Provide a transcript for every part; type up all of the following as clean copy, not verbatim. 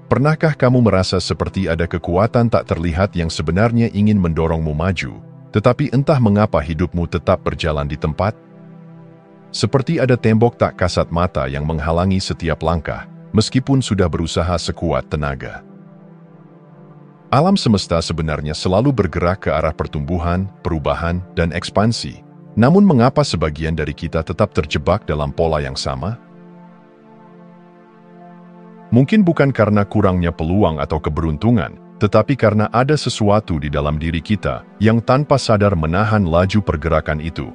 Pernahkah kamu merasa seperti ada kekuatan tak terlihat yang sebenarnya ingin mendorongmu maju, tetapi entah mengapa hidupmu tetap berjalan di tempat? Seperti ada tembok tak kasat mata yang menghalangi setiap langkah, meskipun sudah berusaha sekuat tenaga. Alam semesta sebenarnya selalu bergerak ke arah pertumbuhan, perubahan, dan ekspansi. Namun mengapa sebagian dari kita tetap terjebak dalam pola yang sama? Mungkin bukan karena kurangnya peluang atau keberuntungan, tetapi karena ada sesuatu di dalam diri kita yang tanpa sadar menahan laju pergerakan itu.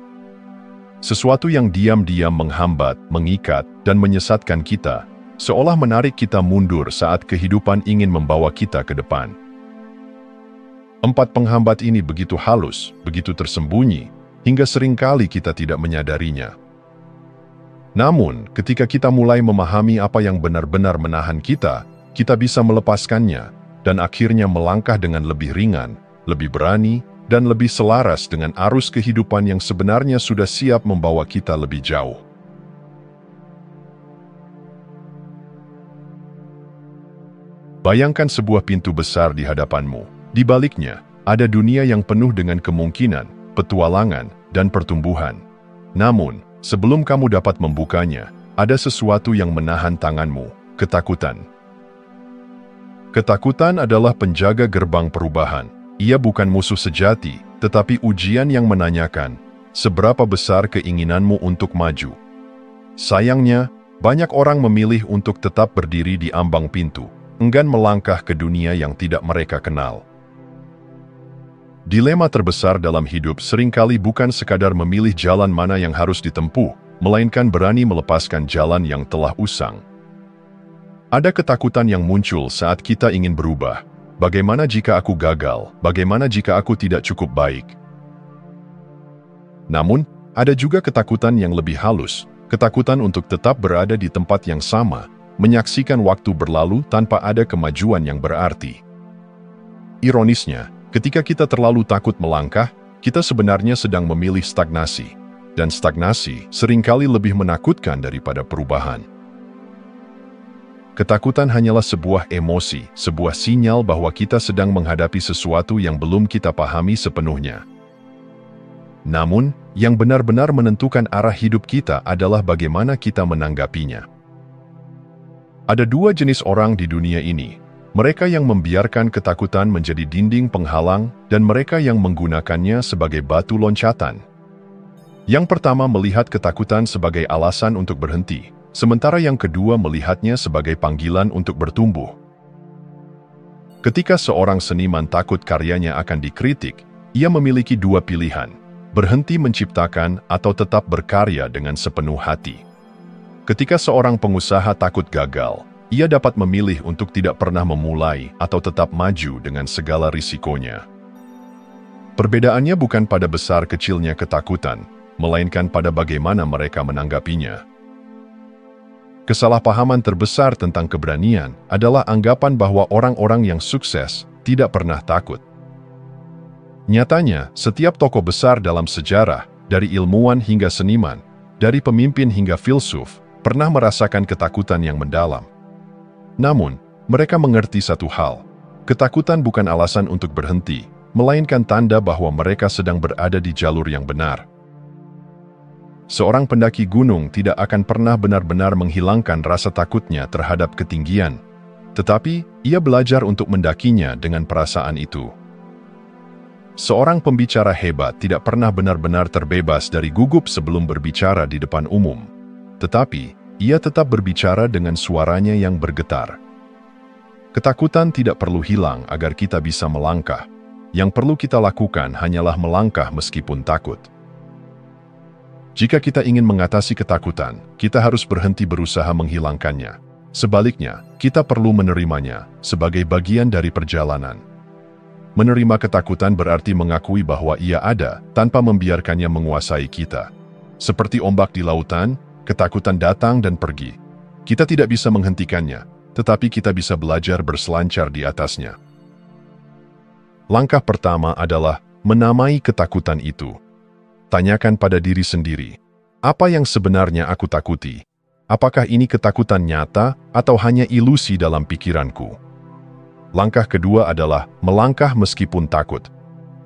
Sesuatu yang diam-diam menghambat, mengikat, dan menyesatkan kita, seolah menarik kita mundur saat kehidupan ingin membawa kita ke depan. 4 penghambat ini begitu halus, begitu tersembunyi, hingga seringkali kita tidak menyadarinya. Namun, ketika kita mulai memahami apa yang benar-benar menahan kita, kita bisa melepaskannya, dan akhirnya melangkah dengan lebih ringan, lebih berani, dan lebih selaras dengan arus kehidupan yang sebenarnya sudah siap membawa kita lebih jauh. Bayangkan sebuah pintu besar di hadapanmu. Di baliknya, ada dunia yang penuh dengan kemungkinan, petualangan, dan pertumbuhan. Namun, sebelum kamu dapat membukanya, ada sesuatu yang menahan tanganmu, ketakutan. Ketakutan adalah penjaga gerbang perubahan. Ia bukan musuh sejati, tetapi ujian yang menanyakan, seberapa besar keinginanmu untuk maju. Sayangnya, banyak orang memilih untuk tetap berdiri di ambang pintu, enggan melangkah ke dunia yang tidak mereka kenal. Dilema terbesar dalam hidup seringkali bukan sekadar memilih jalan mana yang harus ditempuh, melainkan berani melepaskan jalan yang telah usang. Ada ketakutan yang muncul saat kita ingin berubah. Bagaimana jika aku gagal? Bagaimana jika aku tidak cukup baik? Namun, ada juga ketakutan yang lebih halus, ketakutan untuk tetap berada di tempat yang sama, menyaksikan waktu berlalu tanpa ada kemajuan yang berarti. Ironisnya, ketika kita terlalu takut melangkah, kita sebenarnya sedang memilih stagnasi. Dan stagnasi seringkali lebih menakutkan daripada perubahan. Ketakutan hanyalah sebuah emosi, sebuah sinyal bahwa kita sedang menghadapi sesuatu yang belum kita pahami sepenuhnya. Namun, yang benar-benar menentukan arah hidup kita adalah bagaimana kita menanggapinya. Ada 2 jenis orang di dunia ini. Mereka yang membiarkan ketakutan menjadi dinding penghalang dan mereka yang menggunakannya sebagai batu loncatan. Yang pertama melihat ketakutan sebagai alasan untuk berhenti, sementara yang kedua melihatnya sebagai panggilan untuk bertumbuh. Ketika seorang seniman takut karyanya akan dikritik, ia memiliki 2 pilihan, berhenti menciptakan atau tetap berkarya dengan sepenuh hati. Ketika seorang pengusaha takut gagal, ia dapat memilih untuk tidak pernah memulai atau tetap maju dengan segala risikonya. Perbedaannya bukan pada besar kecilnya ketakutan, melainkan pada bagaimana mereka menanggapinya. Kesalahpahaman terbesar tentang keberanian adalah anggapan bahwa orang-orang yang sukses tidak pernah takut. Nyatanya, setiap tokoh besar dalam sejarah, dari ilmuwan hingga seniman, dari pemimpin hingga filsuf, pernah merasakan ketakutan yang mendalam. Namun, mereka mengerti satu hal. Ketakutan bukan alasan untuk berhenti, melainkan tanda bahwa mereka sedang berada di jalur yang benar. Seorang pendaki gunung tidak akan pernah benar-benar menghilangkan rasa takutnya terhadap ketinggian, tetapi ia belajar untuk mendakinya dengan perasaan itu. Seorang pembicara hebat tidak pernah benar-benar terbebas dari gugup sebelum berbicara di depan umum, tetapi ia tetap berbicara dengan suaranya yang bergetar. Ketakutan tidak perlu hilang agar kita bisa melangkah. Yang perlu kita lakukan hanyalah melangkah meskipun takut. Jika kita ingin mengatasi ketakutan, kita harus berhenti berusaha menghilangkannya. Sebaliknya, kita perlu menerimanya sebagai bagian dari perjalanan. Menerima ketakutan berarti mengakui bahwa ia ada tanpa membiarkannya menguasai kita. Seperti ombak di lautan, ketakutan datang dan pergi. Kita tidak bisa menghentikannya, tetapi kita bisa belajar berselancar di atasnya. Langkah pertama adalah menamai ketakutan itu. Tanyakan pada diri sendiri, apa yang sebenarnya aku takuti? Apakah ini ketakutan nyata atau hanya ilusi dalam pikiranku? Langkah kedua adalah melangkah meskipun takut.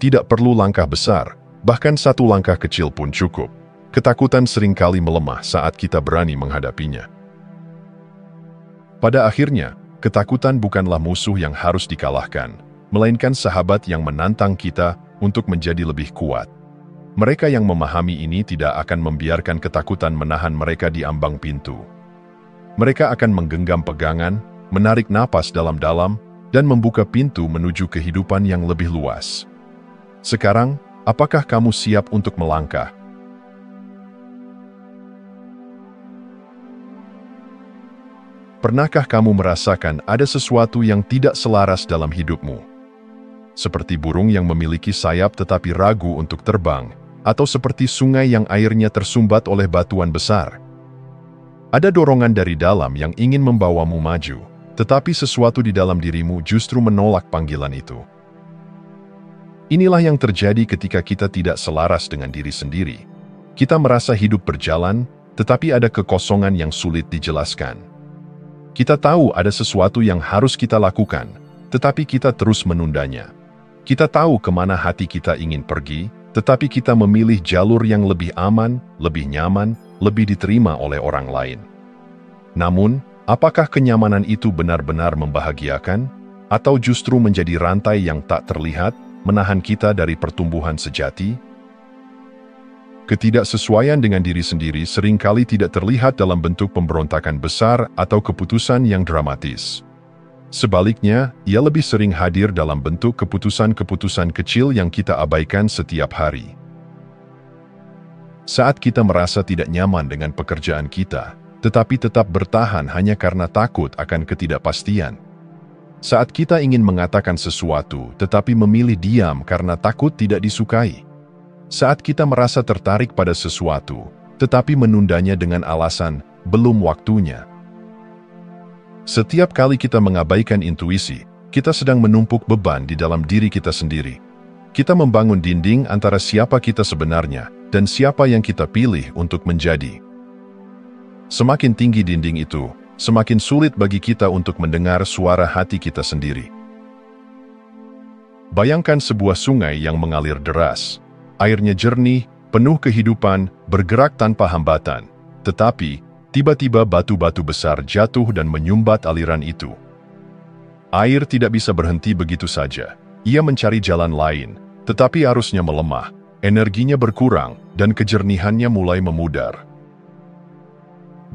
Tidak perlu langkah besar, bahkan satu langkah kecil pun cukup. Ketakutan seringkali melemah saat kita berani menghadapinya. Pada akhirnya, ketakutan bukanlah musuh yang harus dikalahkan, melainkan sahabat yang menantang kita untuk menjadi lebih kuat. Mereka yang memahami ini tidak akan membiarkan ketakutan menahan mereka di ambang pintu. Mereka akan menggenggam pegangan, menarik napas dalam-dalam, dan membuka pintu menuju kehidupan yang lebih luas. Sekarang, apakah kamu siap untuk melangkah? Pernahkah kamu merasakan ada sesuatu yang tidak selaras dalam hidupmu? Seperti burung yang memiliki sayap tetapi ragu untuk terbang, atau seperti sungai yang airnya tersumbat oleh batuan besar. Ada dorongan dari dalam yang ingin membawamu maju, tetapi sesuatu di dalam dirimu justru menolak panggilan itu. Inilah yang terjadi ketika kita tidak selaras dengan diri sendiri. Kita merasa hidup berjalan, tetapi ada kekosongan yang sulit dijelaskan. Kita tahu ada sesuatu yang harus kita lakukan, tetapi kita terus menundanya. Kita tahu kemana hati kita ingin pergi, tetapi kita memilih jalur yang lebih aman, lebih nyaman, lebih diterima oleh orang lain. Namun, apakah kenyamanan itu benar-benar membahagiakan, atau justru menjadi rantai yang tak terlihat, menahan kita dari pertumbuhan sejati? Ketidaksesuaian dengan diri sendiri seringkali tidak terlihat dalam bentuk pemberontakan besar atau keputusan yang dramatis. Sebaliknya, ia lebih sering hadir dalam bentuk keputusan-keputusan kecil yang kita abaikan setiap hari. Saat kita merasa tidak nyaman dengan pekerjaan kita, tetapi tetap bertahan hanya karena takut akan ketidakpastian. Saat kita ingin mengatakan sesuatu, tetapi memilih diam karena takut tidak disukai. Saat kita merasa tertarik pada sesuatu, tetapi menundanya dengan alasan belum waktunya. Setiap kali kita mengabaikan intuisi, kita sedang menumpuk beban di dalam diri kita sendiri. Kita membangun dinding antara siapa kita sebenarnya dan siapa yang kita pilih untuk menjadi. Semakin tinggi dinding itu, semakin sulit bagi kita untuk mendengar suara hati kita sendiri. Bayangkan sebuah sungai yang mengalir deras. Airnya jernih, penuh kehidupan, bergerak tanpa hambatan. Tetapi, tiba-tiba batu-batu besar jatuh dan menyumbat aliran itu. Air tidak bisa berhenti begitu saja. Ia mencari jalan lain, tetapi arusnya melemah, energinya berkurang, dan kejernihannya mulai memudar.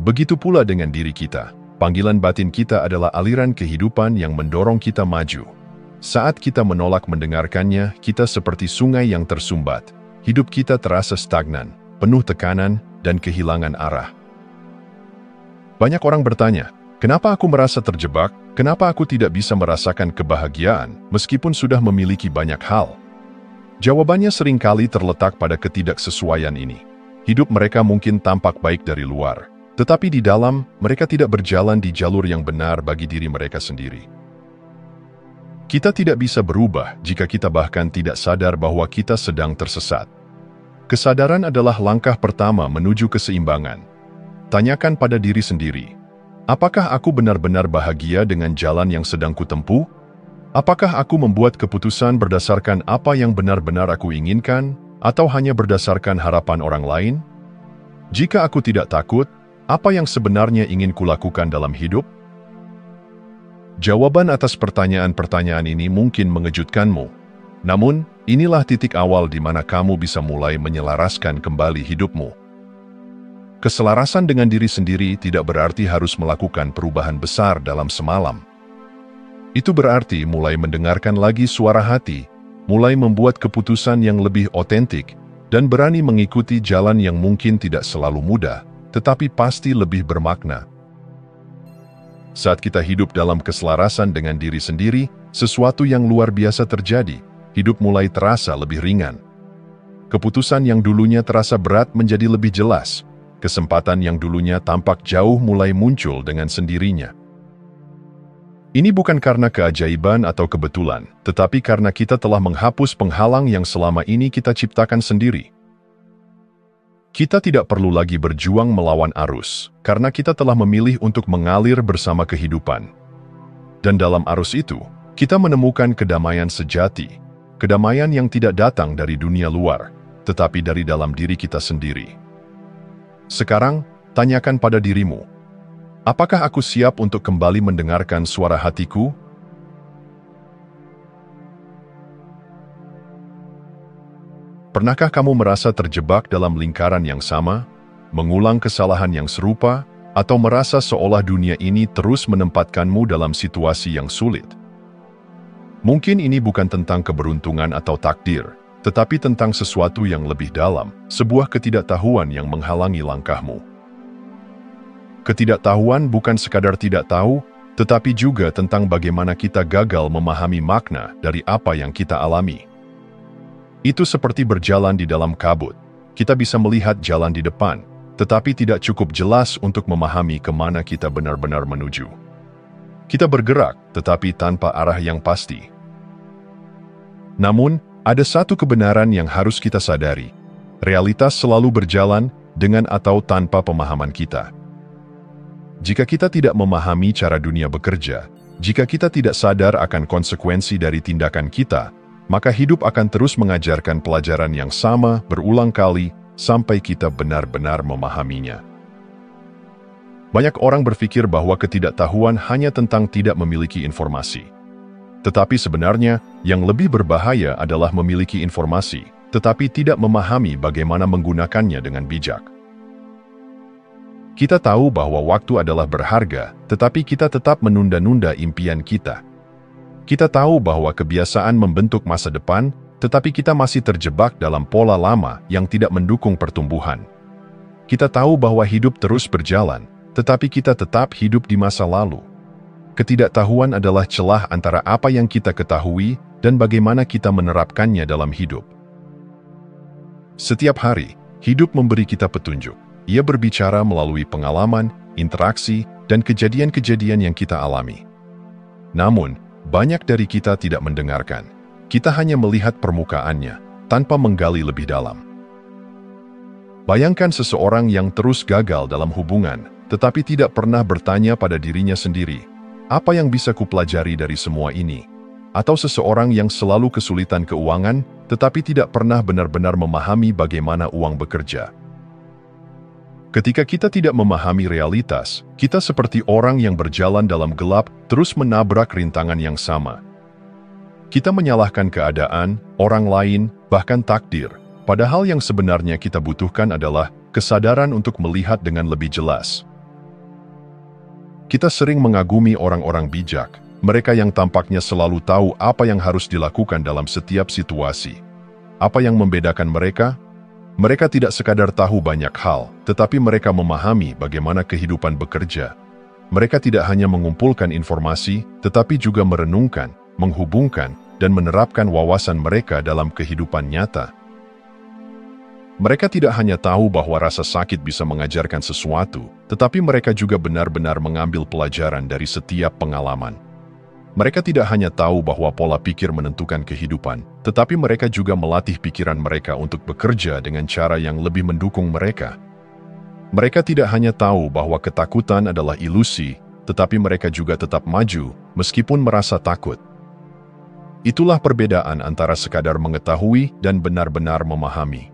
Begitu pula dengan diri kita. Panggilan batin kita adalah aliran kehidupan yang mendorong kita maju. Saat kita menolak mendengarkannya, kita seperti sungai yang tersumbat. Hidup kita terasa stagnan, penuh tekanan, dan kehilangan arah. Banyak orang bertanya, kenapa aku merasa terjebak? Kenapa aku tidak bisa merasakan kebahagiaan meskipun sudah memiliki banyak hal? Jawabannya seringkali terletak pada ketidaksesuaian ini. Hidup mereka mungkin tampak baik dari luar, tetapi di dalam mereka tidak berjalan di jalur yang benar bagi diri mereka sendiri. Kita tidak bisa berubah jika kita bahkan tidak sadar bahwa kita sedang tersesat. Kesadaran adalah langkah pertama menuju keseimbangan. Tanyakan pada diri sendiri, apakah aku benar-benar bahagia dengan jalan yang sedang kutempuh? Apakah aku membuat keputusan berdasarkan apa yang benar-benar aku inginkan, atau hanya berdasarkan harapan orang lain? Jika aku tidak takut, apa yang sebenarnya ingin kulakukan dalam hidup? Jawaban atas pertanyaan-pertanyaan ini mungkin mengejutkanmu. Namun, inilah titik awal di mana kamu bisa mulai menyelaraskan kembali hidupmu. Keselarasan dengan diri sendiri tidak berarti harus melakukan perubahan besar dalam semalam. Itu berarti mulai mendengarkan lagi suara hati, mulai membuat keputusan yang lebih otentik, dan berani mengikuti jalan yang mungkin tidak selalu mudah, tetapi pasti lebih bermakna. Saat kita hidup dalam keselarasan dengan diri sendiri, sesuatu yang luar biasa terjadi. Hidup mulai terasa lebih ringan. Keputusan yang dulunya terasa berat menjadi lebih jelas. Kesempatan yang dulunya tampak jauh mulai muncul dengan sendirinya. Ini bukan karena keajaiban atau kebetulan, tetapi karena kita telah menghapus penghalang yang selama ini kita ciptakan sendiri. Kita tidak perlu lagi berjuang melawan arus, karena kita telah memilih untuk mengalir bersama kehidupan. Dan dalam arus itu, kita menemukan kedamaian sejati, kedamaian yang tidak datang dari dunia luar, tetapi dari dalam diri kita sendiri. Sekarang, tanyakan pada dirimu, apakah aku siap untuk kembali mendengarkan suara hatiku? Pernahkah kamu merasa terjebak dalam lingkaran yang sama, mengulang kesalahan yang serupa, atau merasa seolah dunia ini terus menempatkanmu dalam situasi yang sulit? Mungkin ini bukan tentang keberuntungan atau takdir, tetapi tentang sesuatu yang lebih dalam, sebuah ketidaktahuan yang menghalangi langkahmu. Ketidaktahuan bukan sekadar tidak tahu, tetapi juga tentang bagaimana kita gagal memahami makna dari apa yang kita alami. Itu seperti berjalan di dalam kabut. Kita bisa melihat jalan di depan, tetapi tidak cukup jelas untuk memahami kemana kita benar-benar menuju. Kita bergerak, tetapi tanpa arah yang pasti. Namun, ada satu kebenaran yang harus kita sadari. Realitas selalu berjalan dengan atau tanpa pemahaman kita. Jika kita tidak memahami cara dunia bekerja, jika kita tidak sadar akan konsekuensi dari tindakan kita, maka hidup akan terus mengajarkan pelajaran yang sama berulang kali sampai kita benar-benar memahaminya. Banyak orang berpikir bahwa ketidaktahuan hanya tentang tidak memiliki informasi. Tetapi sebenarnya, yang lebih berbahaya adalah memiliki informasi, tetapi tidak memahami bagaimana menggunakannya dengan bijak. Kita tahu bahwa waktu adalah berharga, tetapi kita tetap menunda-nunda impian kita. Kita tahu bahwa kebiasaan membentuk masa depan, tetapi kita masih terjebak dalam pola lama yang tidak mendukung pertumbuhan. Kita tahu bahwa hidup terus berjalan, tetapi kita tetap hidup di masa lalu. Ketidaktahuan adalah celah antara apa yang kita ketahui dan bagaimana kita menerapkannya dalam hidup. Setiap hari, hidup memberi kita petunjuk. Ia berbicara melalui pengalaman, interaksi, dan kejadian-kejadian yang kita alami. Namun, banyak dari kita tidak mendengarkan. Kita hanya melihat permukaannya, tanpa menggali lebih dalam. Bayangkan seseorang yang terus gagal dalam hubungan, tetapi tidak pernah bertanya pada dirinya sendiri, apa yang bisa kupelajari dari semua ini? Atau seseorang yang selalu kesulitan keuangan, tetapi tidak pernah benar-benar memahami bagaimana uang bekerja. Ketika kita tidak memahami realitas, kita seperti orang yang berjalan dalam gelap, terus menabrak rintangan yang sama. Kita menyalahkan keadaan, orang lain, bahkan takdir, padahal yang sebenarnya kita butuhkan adalah kesadaran untuk melihat dengan lebih jelas. Kita sering mengagumi orang-orang bijak, mereka yang tampaknya selalu tahu apa yang harus dilakukan dalam setiap situasi. Apa yang membedakan mereka? Mereka tidak sekadar tahu banyak hal, tetapi mereka memahami bagaimana kehidupan bekerja. Mereka tidak hanya mengumpulkan informasi, tetapi juga merenungkan, menghubungkan, dan menerapkan wawasan mereka dalam kehidupan nyata. Mereka tidak hanya tahu bahwa rasa sakit bisa mengajarkan sesuatu, tetapi mereka juga benar-benar mengambil pelajaran dari setiap pengalaman. Mereka tidak hanya tahu bahwa pola pikir menentukan kehidupan, tetapi mereka juga melatih pikiran mereka untuk bekerja dengan cara yang lebih mendukung mereka. Mereka tidak hanya tahu bahwa ketakutan adalah ilusi, tetapi mereka juga tetap maju, meskipun merasa takut. Itulah perbedaan antara sekadar mengetahui dan benar-benar memahami.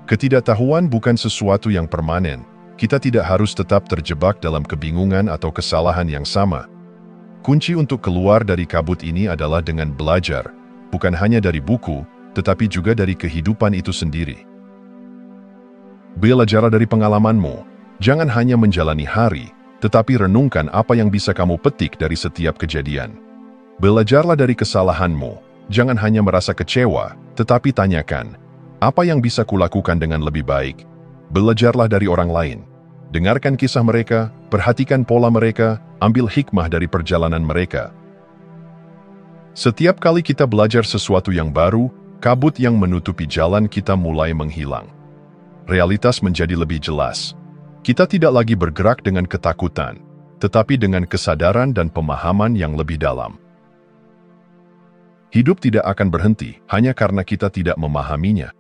Ketidaktahuan bukan sesuatu yang permanen. Kita tidak harus tetap terjebak dalam kebingungan atau kesalahan yang sama. Kunci untuk keluar dari kabut ini adalah dengan belajar, bukan hanya dari buku, tetapi juga dari kehidupan itu sendiri. Belajarlah dari pengalamanmu. Jangan hanya menjalani hari, tetapi renungkan apa yang bisa kamu petik dari setiap kejadian. Belajarlah dari kesalahanmu. Jangan hanya merasa kecewa, tetapi tanyakan, apa yang bisa kulakukan dengan lebih baik? Belajarlah dari orang lain. Dengarkan kisah mereka, perhatikan pola mereka, ambil hikmah dari perjalanan mereka. Setiap kali kita belajar sesuatu yang baru, kabut yang menutupi jalan kita mulai menghilang. Realitas menjadi lebih jelas. Kita tidak lagi bergerak dengan ketakutan, tetapi dengan kesadaran dan pemahaman yang lebih dalam. Hidup tidak akan berhenti hanya karena kita tidak memahaminya.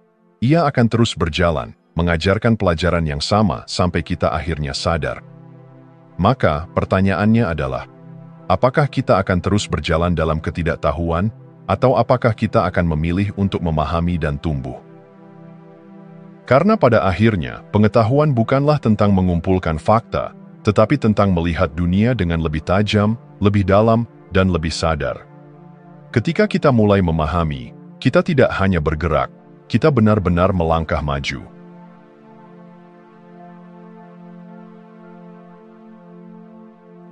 Ia akan terus berjalan, mengajarkan pelajaran yang sama sampai kita akhirnya sadar. Maka, pertanyaannya adalah, apakah kita akan terus berjalan dalam ketidaktahuan, atau apakah kita akan memilih untuk memahami dan tumbuh? Karena pada akhirnya, pengetahuan bukanlah tentang mengumpulkan fakta, tetapi tentang melihat dunia dengan lebih tajam, lebih dalam, dan lebih sadar. Ketika kita mulai memahami, kita tidak hanya bergerak, kita benar-benar melangkah maju.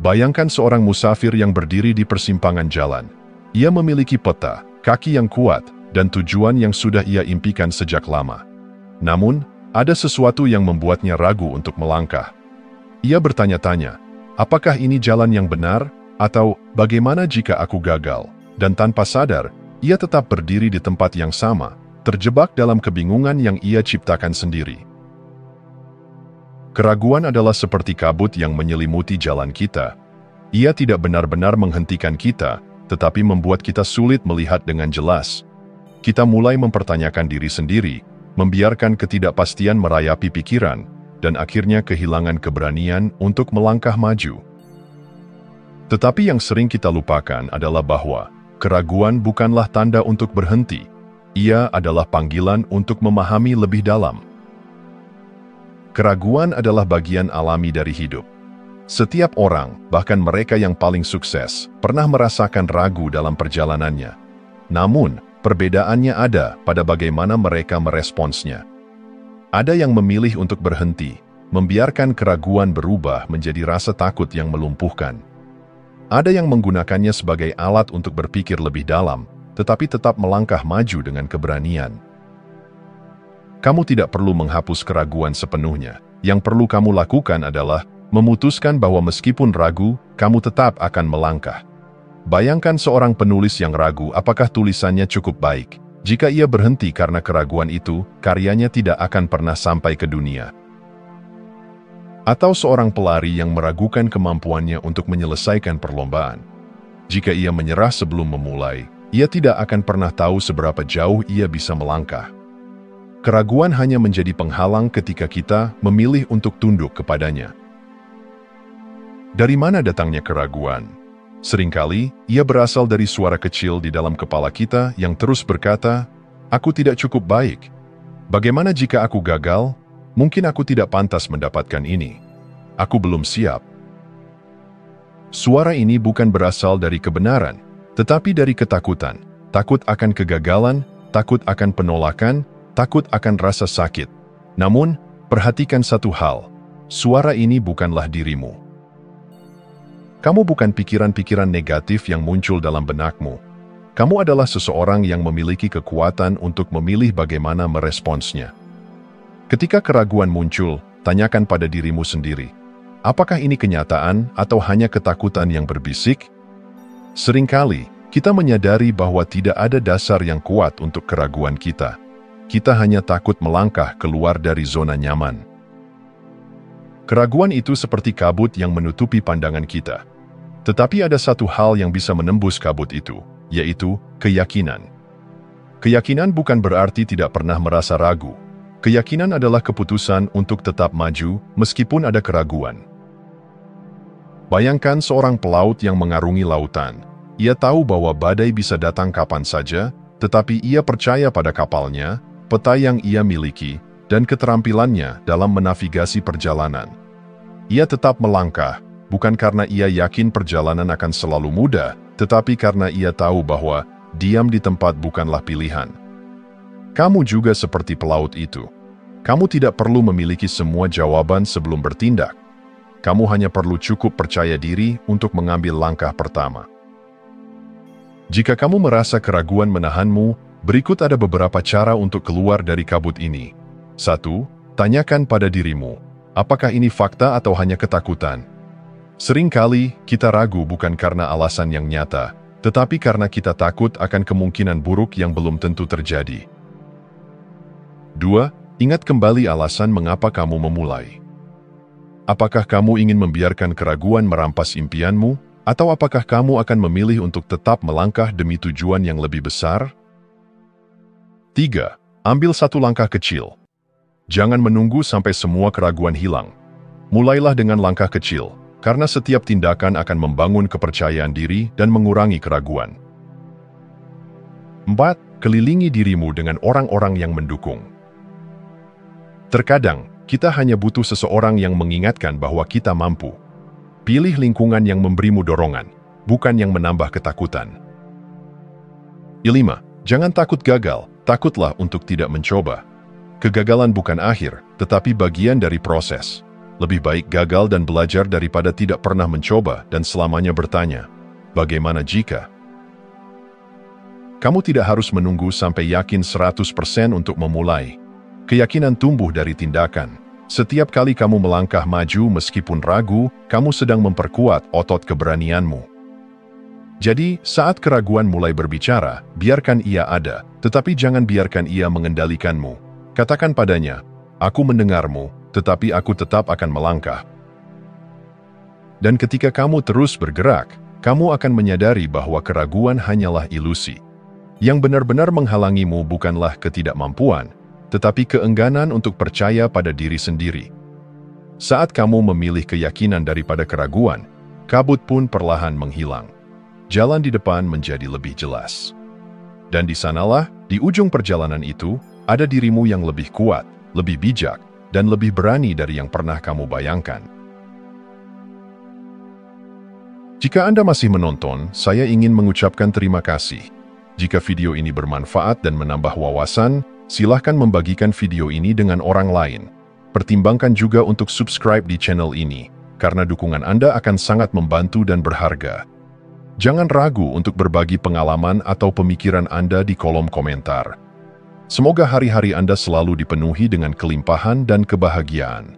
Bayangkan seorang musafir yang berdiri di persimpangan jalan. Ia memiliki peta, kaki yang kuat, dan tujuan yang sudah ia impikan sejak lama. Namun, ada sesuatu yang membuatnya ragu untuk melangkah. Ia bertanya-tanya, apakah ini jalan yang benar, atau bagaimana jika aku gagal? Dan tanpa sadar, ia tetap berdiri di tempat yang sama, terjebak dalam kebingungan yang ia ciptakan sendiri. Keraguan adalah seperti kabut yang menyelimuti jalan kita. Ia tidak benar-benar menghentikan kita, tetapi membuat kita sulit melihat dengan jelas. Kita mulai mempertanyakan diri sendiri, membiarkan ketidakpastian merayapi pikiran, dan akhirnya kehilangan keberanian untuk melangkah maju. Tetapi yang sering kita lupakan adalah bahwa keraguan bukanlah tanda untuk berhenti. Ia adalah panggilan untuk memahami lebih dalam. Keraguan adalah bagian alami dari hidup. Setiap orang, bahkan mereka yang paling sukses, pernah merasakan ragu dalam perjalanannya. Namun, perbedaannya ada pada bagaimana mereka meresponsnya. Ada yang memilih untuk berhenti, membiarkan keraguan berubah menjadi rasa takut yang melumpuhkan. Ada yang menggunakannya sebagai alat untuk berpikir lebih dalam, tetapi tetap melangkah maju dengan keberanian. Kamu tidak perlu menghapus keraguan sepenuhnya. Yang perlu kamu lakukan adalah memutuskan bahwa meskipun ragu, kamu tetap akan melangkah. Bayangkan seorang penulis yang ragu apakah tulisannya cukup baik. Jika ia berhenti karena keraguan itu, karyanya tidak akan pernah sampai ke dunia. Atau seorang pelari yang meragukan kemampuannya untuk menyelesaikan perlombaan. Jika ia menyerah sebelum memulai, ia tidak akan pernah tahu seberapa jauh ia bisa melangkah. Keraguan hanya menjadi penghalang ketika kita memilih untuk tunduk kepadanya. Dari mana datangnya keraguan? Seringkali, ia berasal dari suara kecil di dalam kepala kita yang terus berkata, "Aku tidak cukup baik. Bagaimana jika aku gagal? Mungkin aku tidak pantas mendapatkan ini. Aku belum siap." Suara ini bukan berasal dari kebenaran, tetapi dari ketakutan. Takut akan kegagalan, takut akan penolakan, takut akan rasa sakit. Namun, perhatikan satu hal. Suara ini bukanlah dirimu. Kamu bukan pikiran-pikiran negatif yang muncul dalam benakmu. Kamu adalah seseorang yang memiliki kekuatan untuk memilih bagaimana meresponsnya. Ketika keraguan muncul, tanyakan pada dirimu sendiri, apakah ini kenyataan atau hanya ketakutan yang berbisik? Seringkali, kita menyadari bahwa tidak ada dasar yang kuat untuk keraguan kita. Kita hanya takut melangkah keluar dari zona nyaman. Keraguan itu seperti kabut yang menutupi pandangan kita. Tetapi ada satu hal yang bisa menembus kabut itu, yaitu keyakinan. Keyakinan bukan berarti tidak pernah merasa ragu. Keyakinan adalah keputusan untuk tetap maju meskipun ada keraguan. Bayangkan seorang pelaut yang mengarungi lautan. Ia tahu bahwa badai bisa datang kapan saja, tetapi ia percaya pada kapalnya, peta yang ia miliki, dan keterampilannya dalam menavigasi perjalanan. Ia tetap melangkah, bukan karena ia yakin perjalanan akan selalu mudah, tetapi karena ia tahu bahwa diam di tempat bukanlah pilihan. Kamu juga seperti pelaut itu. Kamu tidak perlu memiliki semua jawaban sebelum bertindak. Kamu hanya perlu cukup percaya diri untuk mengambil langkah pertama. Jika kamu merasa keraguan menahanmu, berikut ada beberapa cara untuk keluar dari kabut ini. 1. Tanyakan pada dirimu, apakah ini fakta atau hanya ketakutan? Seringkali, kita ragu bukan karena alasan yang nyata, tetapi karena kita takut akan kemungkinan buruk yang belum tentu terjadi. 2. Ingat kembali alasan mengapa kamu memulai. Apakah kamu ingin membiarkan keraguan merampas impianmu, atau apakah kamu akan memilih untuk tetap melangkah demi tujuan yang lebih besar? 3. Ambil satu langkah kecil. Jangan menunggu sampai semua keraguan hilang. Mulailah dengan langkah kecil, karena setiap tindakan akan membangun kepercayaan diri dan mengurangi keraguan. 4. Kelilingi dirimu dengan orang-orang yang mendukung. Terkadang, kita hanya butuh seseorang yang mengingatkan bahwa kita mampu. Pilih lingkungan yang memberimu dorongan, bukan yang menambah ketakutan. 5. Jangan takut gagal, takutlah untuk tidak mencoba. Kegagalan bukan akhir, tetapi bagian dari proses. Lebih baik gagal dan belajar daripada tidak pernah mencoba dan selamanya bertanya, bagaimana jika? Kamu tidak harus menunggu sampai yakin 100% untuk memulai. Keyakinan tumbuh dari tindakan. Setiap kali kamu melangkah maju meskipun ragu, kamu sedang memperkuat otot keberanianmu. Jadi, saat keraguan mulai berbicara, biarkan ia ada, tetapi jangan biarkan ia mengendalikanmu. Katakan padanya, aku mendengarmu, tetapi aku tetap akan melangkah. Dan ketika kamu terus bergerak, kamu akan menyadari bahwa keraguan hanyalah ilusi. Yang benar-benar menghalangimu bukanlah ketidakmampuan, tetapi keengganan untuk percaya pada diri sendiri. Saat kamu memilih keyakinan daripada keraguan, kabut pun perlahan menghilang. Jalan di depan menjadi lebih jelas. Dan di sanalah, di ujung perjalanan itu, ada dirimu yang lebih kuat, lebih bijak, dan lebih berani dari yang pernah kamu bayangkan. Jika Anda masih menonton, saya ingin mengucapkan terima kasih. Jika video ini bermanfaat dan menambah wawasan, silahkan membagikan video ini dengan orang lain. Pertimbangkan juga untuk subscribe di channel ini, karena dukungan Anda akan sangat membantu dan berharga. Jangan ragu untuk berbagi pengalaman atau pemikiran Anda di kolom komentar. Semoga hari-hari Anda selalu dipenuhi dengan kelimpahan dan kebahagiaan.